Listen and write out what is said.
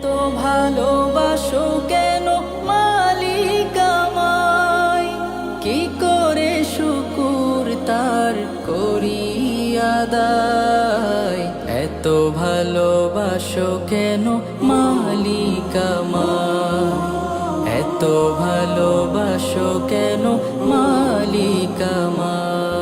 এত ভালোবাসো কেন মালিক আমায়, কি করে শুকুর তার করি আদায়। এত ভালোবাসো কেন মালিক আমায়, এত ভালোবাসো কেন মালিক আমায়।